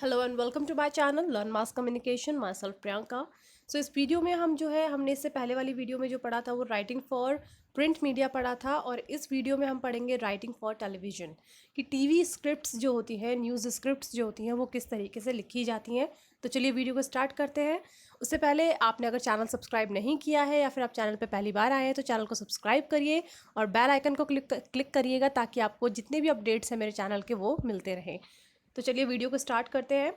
Hello and welcome to my channel learn mass communication myself Priyanka. So इस वीडियो में हम जो है हमने इससे पहले वाली वीडियो में जो पढ़ा था वो राइटिंग फॉर प्रिंट मीडिया पढ़ा था, और इस वीडियो में हम पढ़ेंगे राइटिंग फॉर टेलीविज़न कि टीवी स्क्रिप्ट्स जो होती हैं, न्यूज़ स्क्रिप्ट्स जो होती हैं वो किस तरीके से लिखी जाती हैं। तो चलिए वीडियो को स्टार्ट करते हैं। उससे पहले आपने अगर चैनल सब्सक्राइब नहीं किया है या फिर आप चैनल पर पहली बार आए हैं तो चैनल को सब्सक्राइब करिए और बेल आइकन को क्लिक करिएगा ताकि आपको जितने भी अपडेट्स हैं मेरे चैनल के वो मिलते रहें। तो चलिए वीडियो को स्टार्ट करते हैं।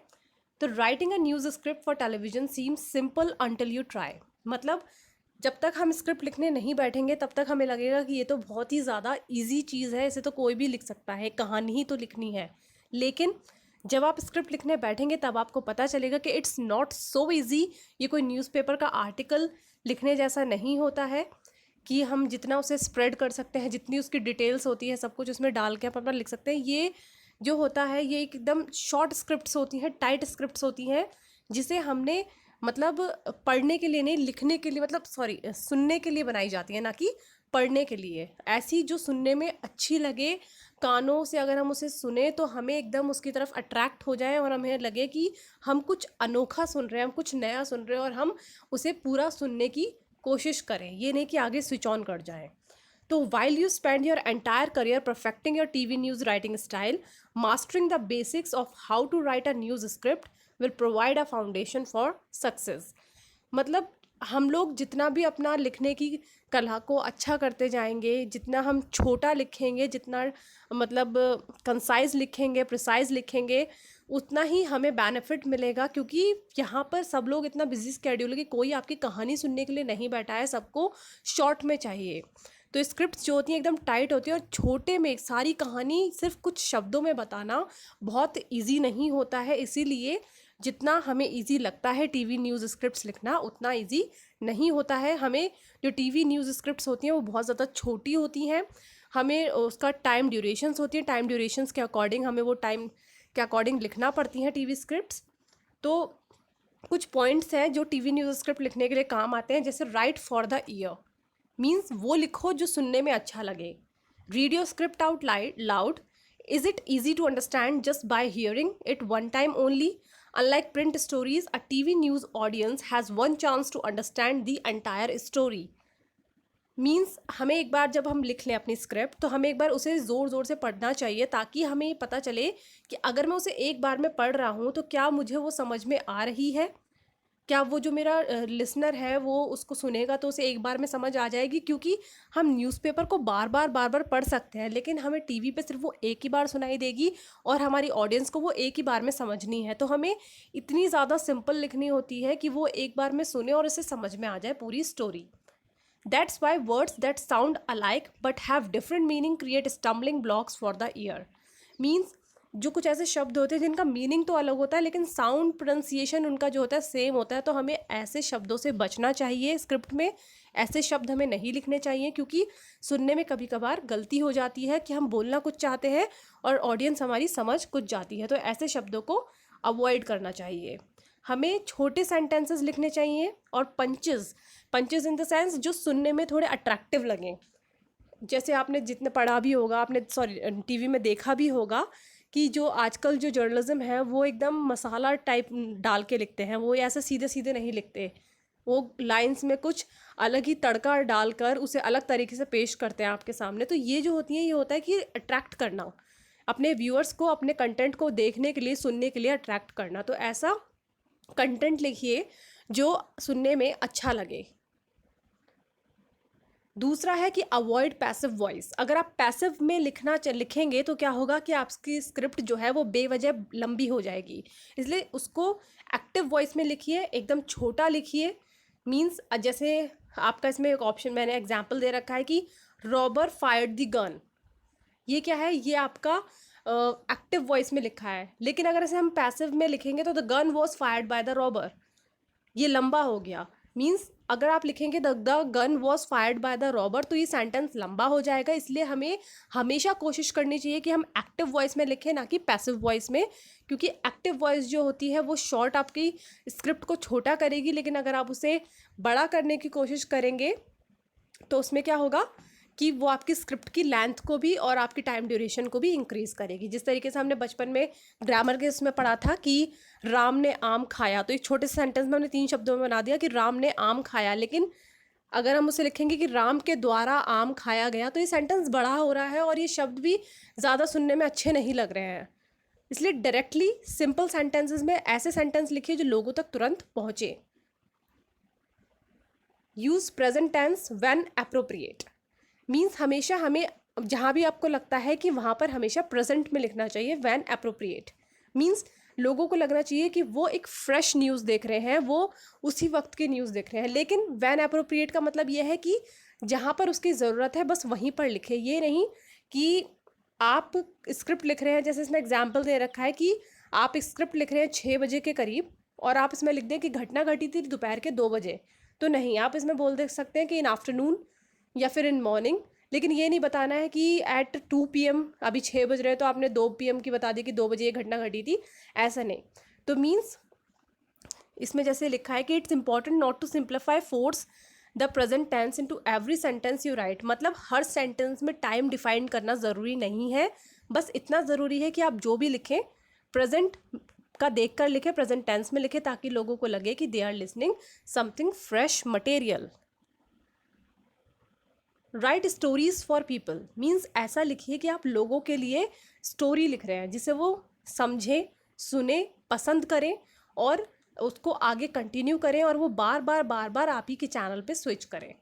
तो writing a news script for television seems simple until you try. मतलब जब तक हम स्क्रिप्ट लिखने नहीं बैठेंगे तब तक हमें लगेगा कि ये तो बहुत ही ज़्यादा इजी चीज़ है, इसे तो कोई भी लिख सकता है, कहानी ही तो लिखनी है। लेकिन जब आप स्क्रिप्ट लिखने बैठेंगे तब आपको पता चलेगा कि इट्स नॉट सो इजी। ये कोई न्यूज़पेपर का आर्टिकल लिखने जैसा नहीं होता है कि हम जितना उसे स्प्रेड कर सकते हैं, जितनी उसकी डिटेल्स होती है सब कुछ उसमें डाल के आप अपना लिख सकते हैं। ये जो होता है ये एकदम शॉर्ट स्क्रिप्ट्स होती हैं, टाइट स्क्रिप्ट्स होती हैं, जिसे हमने मतलब पढ़ने के लिए नहीं, लिखने के लिए, मतलब सॉरी, सुनने के लिए बनाई जाती है, ना कि पढ़ने के लिए। ऐसी जो सुनने में अच्छी लगे, कानों से अगर हम उसे सुने तो हमें एकदम उसकी तरफ अट्रैक्ट हो जाए और हमें लगे कि हम कुछ अनोखा सुन रहे हैं, हम कुछ नया सुन रहे हैं, और हम उसे पूरा सुनने की कोशिश करें, ये नहीं कि आगे स्विच ऑन कर जाएं। तो while you spend your entire career perfecting your TV news writing style, mastering the basics of how to write a news script will provide a foundation for success. मतलब हम लोग जितना भी अपना लिखने की कला को अच्छा करते जाएंगे, जितना हम छोटा लिखेंगे, जितना मतलब कंसाइज लिखेंगे, प्रिसाइज लिखेंगे, उतना ही हमें बेनिफिट मिलेगा। क्योंकि यहाँ पर सब लोग इतना बिजी स्केड्यूल है कि कोई आपकी कहानी सुनने के लिए नहीं बैठा है, सबको शॉर्ट में चाहिए। तो स्क्रिप्ट्स जो होती हैं एकदम टाइट होती हैं, और छोटे में सारी कहानी सिर्फ कुछ शब्दों में बताना बहुत इजी नहीं होता है। इसीलिए जितना हमें इजी लगता है टीवी न्यूज़ स्क्रिप्ट्स लिखना, उतना इजी नहीं होता है। हमें जो टीवी न्यूज़ स्क्रिप्ट्स होती हैं वो बहुत ज़्यादा छोटी होती हैं, हमें उसका टाइम ड्यूरेशंस होती हैं, टाइम ड्यूरेशंस के अकॉर्डिंग हमें वो टाइम के अकॉर्डिंग लिखना पड़ती हैं टीवी स्क्रिप्ट्स। तो कुछ पॉइंट्स हैं जो टीवी न्यूज़ स्क्रिप्ट लिखने के लिए काम आते हैं, जैसे write for the ear, means वो लिखो जो सुनने में अच्छा लगे। Read your script out loud. Is it easy to understand just by hearing it one time only? Unlike print stories, a TV news audience has one chance to understand the entire story. Means हमें एक बार जब हम लिख लें अपनी script तो हमें एक बार उसे ज़ोर ज़ोर से पढ़ना चाहिए, ताकि हमें पता चले कि अगर मैं उसे एक बार में पढ़ रहा हूँ तो क्या मुझे वो समझ में आ रही है, क्या वो जो मेरा लिसनर है वो उसको सुनेगा तो उसे एक बार में समझ आ जाएगी। क्योंकि हम न्यूज़पेपर को बार बार पढ़ सकते हैं, लेकिन हमें टीवी पे सिर्फ वो एक ही बार सुनाई देगी और हमारी ऑडियंस को वो एक ही बार में समझनी है। तो हमें इतनी ज़्यादा सिंपल लिखनी होती है कि वो एक बार में सुने और उसे समझ में आ जाए पूरी story. That's why words that sound alike but have different meaning create stumbling blocks for the ear. Means जो कुछ ऐसे शब्द होते हैं जिनका मीनिंग तो अलग होता है लेकिन साउंड प्रोनाउंसिएशन उनका जो होता है सेम होता है, तो हमें ऐसे शब्दों से बचना चाहिए। स्क्रिप्ट में ऐसे शब्द हमें नहीं लिखने चाहिए, क्योंकि सुनने में कभी कभार गलती हो जाती है कि हम बोलना कुछ चाहते हैं और ऑडियंस हमारी समझ कुछ जाती है, तो ऐसे शब्दों को अवॉइड करना चाहिए। हमें छोटे सेंटेंसेस लिखने चाहिए और punches, punches in the sense जो सुनने में थोड़े अट्रैक्टिव लगें। जैसे आपने जितना पढ़ा भी होगा, आपने सॉरी टीवी में देखा भी होगा कि जो आजकल जो जर्नलिज्म है वो एकदम मसाला टाइप डाल के लिखते हैं, वो ऐसे सीधे सीधे नहीं लिखते, वो लाइंस में कुछ अलग ही तड़का डालकर उसे अलग तरीके से पेश करते हैं आपके सामने। तो ये जो होती है, ये होता है कि अट्रैक्ट करना अपने व्यूअर्स को, अपने कंटेंट को देखने के लिए, सुनने के लिए अट्रैक्ट करना। तो ऐसा कंटेंट लिखिए जो सुनने में अच्छा लगे। दूसरा है कि अवॉइड पैसिव वॉइस। अगर आप पैसिव में लिखेंगे तो क्या होगा कि आपकी स्क्रिप्ट जो है वो बेवजह लंबी हो जाएगी, इसलिए उसको एक्टिव वॉइस में लिखिए, एकदम छोटा लिखिए। मीन्स जैसे आपका इसमें एक ऑप्शन मैंने एग्जांपल दे रखा है कि रॉबर फायर्ड द गन। ये क्या है, ये आपका एक्टिव वॉइस में लिखा है, लेकिन अगर इसे हम पैसिव में लिखेंगे तो the gun was fired by the robber, ये लंबा हो गया। मीन्स अगर आप लिखेंगे the gun was fired by the robber तो ये सेंटेंस लंबा हो जाएगा। इसलिए हमें हमेशा कोशिश करनी चाहिए कि हम एक्टिव वॉइस में लिखें, ना कि पैसिव वॉइस में, क्योंकि एक्टिव वॉइस जो होती है वो शॉर्ट आपकी स्क्रिप्ट को छोटा करेगी, लेकिन अगर आप उसे बड़ा करने की कोशिश करेंगे तो उसमें क्या होगा कि वो आपकी स्क्रिप्ट की लेंथ को भी और आपकी टाइम ड्यूरेशन को भी इंक्रीज़ करेगी। जिस तरीके से हमने बचपन में ग्रामर के इसमें पढ़ा था कि राम ने आम खाया, तो एक छोटे से सेंटेंस में हमने 3 शब्दों में बना दिया कि राम ने आम खाया, लेकिन अगर हम उसे लिखेंगे कि राम के द्वारा आम खाया गया, तो ये सेंटेंस बड़ा हो रहा है और ये शब्द भी ज़्यादा सुनने में अच्छे नहीं लग रहे हैं। इसलिए डायरेक्टली सिंपल सेंटेंसेस में ऐसे सेंटेंस लिखिए जो लोगों तक तुरंत पहुंचे। Use present tense when appropriate, means हमेशा हमें जहाँ भी आपको लगता है कि वहाँ पर हमेशा प्रेजेंट में लिखना चाहिए। व्हेन एप्रोप्रिएट मीन्स लोगों को लगना चाहिए कि वो एक फ्रेश न्यूज़ देख रहे हैं, वो उसी वक्त की न्यूज़ देख रहे हैं। लेकिन व्हेन एप्रोप्रिएट का मतलब ये है कि जहाँ पर उसकी ज़रूरत है बस वहीं पर लिखे, ये नहीं कि आप स्क्रिप्ट लिख रहे हैं, जैसे इसमें एग्जाम्पल दे रखा है कि आप स्क्रिप्ट लिख रहे हैं 6 बजे के करीब और आप इसमें लिख दें कि घटना घटी थी दोपहर के 2 बजे, तो नहीं, आप इसमें बोल दे सकते हैं कि इन आफ्टरनून या फिर इन मॉर्निंग। लेकिन ये नहीं बताना है कि एट 2 PM, अभी 6 बज रहे हैं तो आपने 2 PM की बता दी कि 2 बजे ये घटना घटी थी, ऐसा नहीं। तो मीन्स इसमें जैसे लिखा है कि it's important not to simplify force the present tense into every sentence you write, मतलब हर सेंटेंस में टाइम डिफाइन करना ज़रूरी नहीं है, बस इतना ज़रूरी है कि आप जो भी लिखें प्रेजेंट का देख कर लिखें, प्रेजेंट टेंस में लिखें, ताकि लोगों को लगे कि they are listening something fresh material. Write stories for people means ऐसा लिखिए कि आप लोगों के लिए स्टोरी लिख रहे हैं जिसे वो समझें, सुने, पसंद करें और उसको आगे कंटिन्यू करें और वो बार बार आप ही के चैनल पे स्विच करें।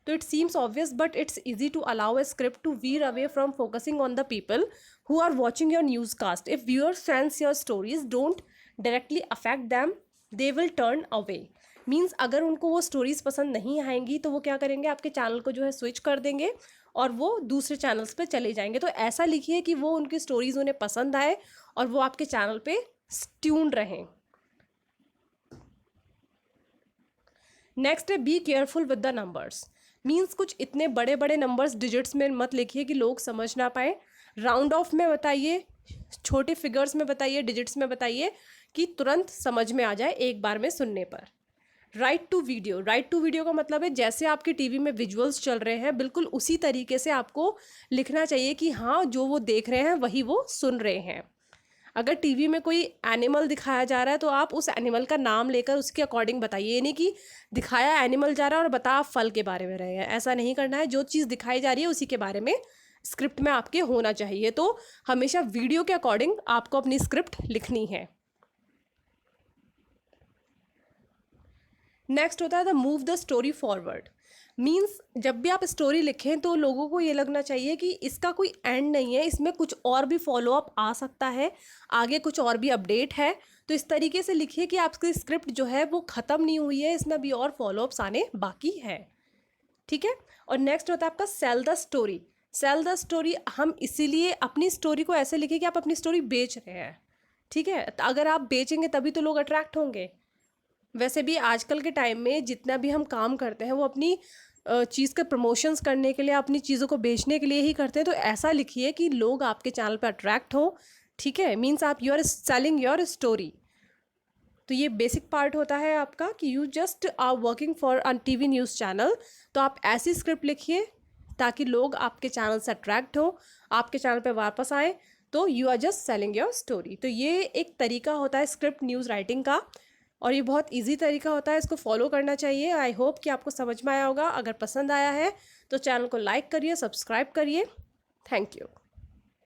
तो it seems obvious but it's easy to allow a script to veer away from focusing on the people who are watching your newscast. If viewers sense your stories don't directly affect them, they will turn away. Means अगर उनको वो stories पसंद नहीं आएंगी तो वो क्या करेंगे, आपके चैनल को जो है स्विच कर देंगे और वो दूसरे चैनल्स पे चले जाएंगे। तो ऐसा लिखिए कि वो उनकी स्टोरीज़ उन्हें पसंद आए और वो आपके चैनल पे ट्यून्ड रहें। नेक्स्ट है be careful with the numbers, means कुछ इतने बड़े बड़े नंबर्स डिजिट्स में मत लिखिए कि लोग समझ ना पाए। राउंड ऑफ में बताइए, छोटे फिगर्स में बताइए, डिजिट्स में बताइए कि तुरंत समझ में आ जाए एक बार में सुनने पर। Write to video, write to video का मतलब है जैसे आपकी टीवी में विजुअल्स चल रहे हैं बिल्कुल उसी तरीके से आपको लिखना चाहिए कि हाँ जो वो देख रहे हैं वही वो सुन रहे हैं। अगर टीवी में कोई एनिमल दिखाया जा रहा है तो आप उस एनिमल का नाम लेकर उसके अकॉर्डिंग बताइए, ये नहीं कि दिखाया एनिमल जा रहा है और बता आप फल के बारे में रहे हैं, ऐसा नहीं करना है। जो चीज़ दिखाई जा रही है उसी के बारे में स्क्रिप्ट में आपके होना चाहिए। तो हमेशा वीडियो के अकॉर्डिंग आपको अपनी स्क्रिप्ट लिखनी है। नेक्स्ट होता है the move the story forward, means जब भी आप स्टोरी लिखें तो लोगों को ये लगना चाहिए कि इसका कोई एंड नहीं है, इसमें कुछ और भी फॉलोअप आ सकता है, आगे कुछ और भी अपडेट है। तो इस तरीके से लिखिए कि आपकी स्क्रिप्ट जो है वो ख़त्म नहीं हुई है, इसमें अभी और फॉलोअप्स आने बाकी है। ठीक है। और नेक्स्ट होता है आपका sell the story. Sell the story हम इसीलिए अपनी स्टोरी को ऐसे लिखें कि आप अपनी स्टोरी बेच रहे हैं। ठीक है, तो अगर आप बेचेंगे तभी तो लोग अट्रैक्ट होंगे। वैसे भी आजकल के टाइम में जितना भी हम काम करते हैं वो अपनी चीज़ के प्रमोशंस करने के लिए, अपनी चीज़ों को बेचने के लिए ही करते हैं। तो ऐसा लिखिए कि लोग आपके चैनल पर अट्रैक्ट हो। ठीक है, मीन्स आप you are selling your story. तो ये बेसिक पार्ट होता है आपका कि you just are working for a TV news channel. तो आप ऐसी स्क्रिप्ट लिखिए ताकि लोग आपके चैनल से अट्रैक्ट हो, आपके चैनल पे वापस आए। तो you are just selling your story. तो ये एक तरीका होता है स्क्रिप्ट न्यूज़ राइटिंग का और ये बहुत इजी तरीका होता है, इसको फॉलो करना चाहिए। आई होप कि आपको समझ में आया होगा। अगर पसंद आया है तो चैनल को लाइक करिए, सब्सक्राइब करिए। Thank you.